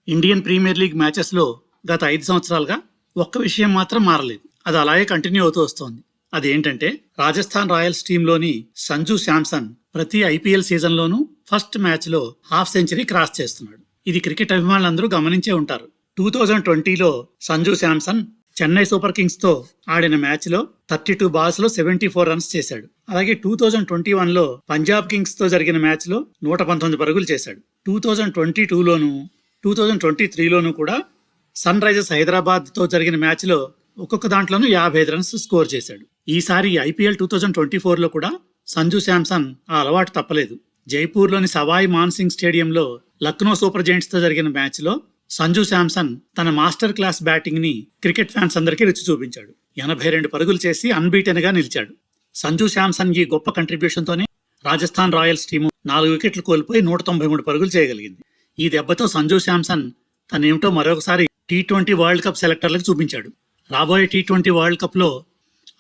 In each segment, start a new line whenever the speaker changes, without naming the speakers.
Indian premier league మ్యాచెస్లో గత 5 సంవత్సరాలుగా ఒక్క విషయం మాత్రం మారలేదు. అది అలాగే కంటిన్యూ అవుతూ వస్తోంది. అదేంటంటే రాజస్థాన్ రాయల్స్ టీంలోని సంజు శాంసన్ ప్రతి ఐపీఎల్ సీజన్లోనూ ఫస్ట్ మ్యాచ్లో హాఫ్ సెంచరీ క్రాస్ చేస్తున్నాడు. ఇది క్రికెట్ అభిమానులందరూ గమనించే ఉంటారు. 2020లో సంజు శాంసన్ చెన్నై సూపర్ కింగ్స్ తో ఆడిన మ్యాచ్ లో 32 బాల్స్ లో 74 రన్స్ చేశాడు. అలాగే 2021లో పంజాబ్ కింగ్స్ తో జరిగిన మ్యాచ్ లో 119 పరుగులు చేశాడు. 2022లోను 2023లోను కూడా సన్ రైజర్స్ హైదరాబాద్ తో జరిగిన మ్యాచ్ లో ఒక్కొక్క దాంట్లోనూ 55 రన్స్ స్కోర్ చేశాడు. ఈసారి ఐపీఎల్ 2024లో కూడా సంజు శాంసన్ ఆ అలవాటు తప్పలేదు. జైపూర్లోని సవాయ్ మాన్సింగ్ స్టేడియంలో లక్నో సూపర్ జైంట్స్ తో జరిగిన మ్యాచ్ లో సంజు శాంసన్ తన మాస్టర్ క్లాస్ బ్యాటింగ్ ని క్రికెట్ ఫ్యాన్స్ అందరికీ రుచి చూపించాడు. 82 పరుగులు చేసి అన్బీటెన్ గా నిలిచాడు. సంజు శాంసన్ ఈ గొప్ప కంట్రిబ్యూషన్ తోనే రాజస్థాన్ రాయల్స్ టీము 4 వికెట్లు కోల్పోయి 193 పరుగులు చేయగలిగింది. ఈ దెబ్బతో సంజు శాంసన్ తనేమిటో మరొకసారి టీ20 వరల్డ్ కప్ సెలెక్టర్లకు చూపించాడు. రాబోయే టీ20 వరల్డ్ కప్ లో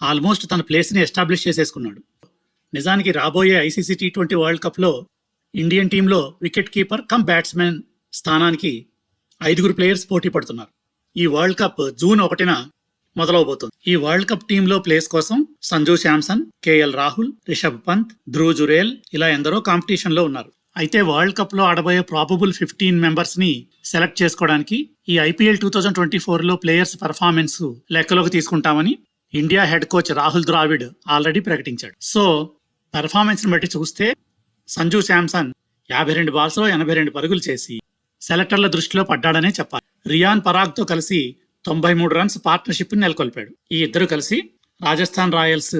ఆల్మోస్ట్ తన ప్లేస్ ని ఎస్టాబ్లిష్ చేసేసుకున్నాడు. నిజానికి రాబోయే ఐసీసీ టీ20 వరల్డ్ కప్ లో ఇండియన్ టీంలో వికెట్ కీపర్ కమ్ బ్యాట్స్మెన్ స్థానానికి 5 ప్లేయర్స్ పోటీ పడుతున్నారు. ఈ వరల్డ్ కప్ జూన్ 1న మొదలవబోతోంది. ఈ వరల్డ్ కప్ టీంలో ప్లేస్ కోసం సంజు శాంసన్, కేఎల్ రాహుల్, రిషబ్ పంత్, ధ్రువ్ జురేల్ ఇలా ఎందరో కాంపిటీషన్ లో ఉన్నారు. అయితే వరల్డ్ కప్ లో ఆడబోయే ప్రాబబుల్ 15 మెంబర్స్ ని సెలెక్ట్ చేసుకోవడానికి ఈ ఐపీఎల్ 2024లో ప్లేయర్స్ పెర్ఫార్మెన్స్ లెక్కలోకి తీసుకుంటామని India head coach Rahul Dravid already ప్రకటించాడు. సో పెర్ఫార్మెన్స్ ని బట్టి చూస్తే సంజు శాంసన్ 52 బాల్స్ లో 82 పరుగులు చేసి సెలెక్టర్ల దృష్టిలో పడ్డాడనే చెప్పాలి. రియాన్ పరాగ్ తో కలిసి 93 రన్స్ పార్ట్నర్షిప్ ని నెలకొల్పాడు. ఈ ఇద్దరు కలిసి రాజస్థాన్ రాయల్స్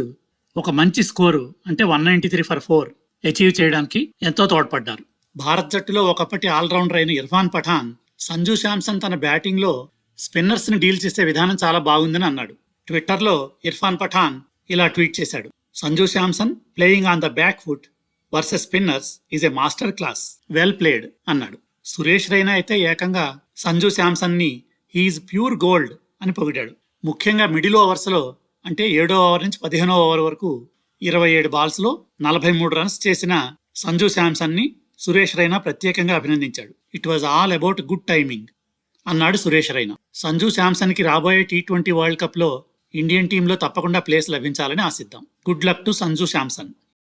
ఒక మంచి స్కోరు అంటే 193 ఫర్ 4 అచీవ్ చేయడానికి ఎంతో తోడ్పడ్డారు. భారత్ జట్టులో ఒకప్పటి ఆల్రౌండర్ అయిన ఇర్ఫాన్ పఠాన్ సంజు శాంసన్ తన బ్యాటింగ్ లో స్పిన్నర్స్ ని డీల్ చేసే విధానం చాలా బాగుందని అన్నాడు. ట్విట్టర్ లో ఇర్ఫాన్ పఠాన్ ఇలా ట్వీట్ చేశాడు: Sanju Samson playing on the back foot versus spinners is a master class, well played అన్నాడు. సురేష్ రైనా అయితే ఏకంగా సంజు శాంసన్ ని హీఈస్ ప్యూర్ గోల్డ్ అని పొగిడాడు. ముఖ్యంగా మిడిల్ ఓవర్స్ లో అంటే 7వ ఓవర్ నుంచి 15వ ఓవర్ వరకు 27 బాల్స్ లో 43 రన్స్ చేసిన సంజు శాంసన్ ని సురేష్ రైనా ప్రత్యేకంగా అభినందించాడు. It was all about good timing అన్నాడు సురేష్ రైనా. సంజు శాంసన్ కి రాబోయే టీ20 వరల్డ్ కప్ లో ఇండియన్ టీంలో తప్పకుండా ప్లేస్ లభించాలని ఆశిద్దాం. Good luck to Sanju Samson.